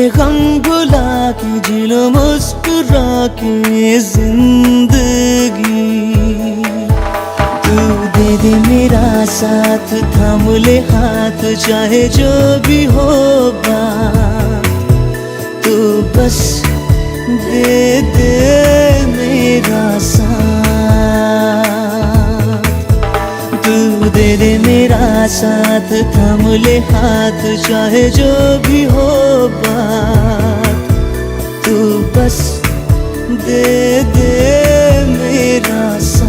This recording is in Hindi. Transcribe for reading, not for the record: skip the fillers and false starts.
ये गम भुला के जी लो मुस्कुरा के जिंदगी। तू दे दे मेरा साथ, थाम ले हाथ, चाहे जो भी हो बात। तू बस दे दे मेरा साथ, तू दे दे मेरा साथ, थाम ले हाथ, चाहे जो भी हो बात। तू बस दे दे मेरा साथ।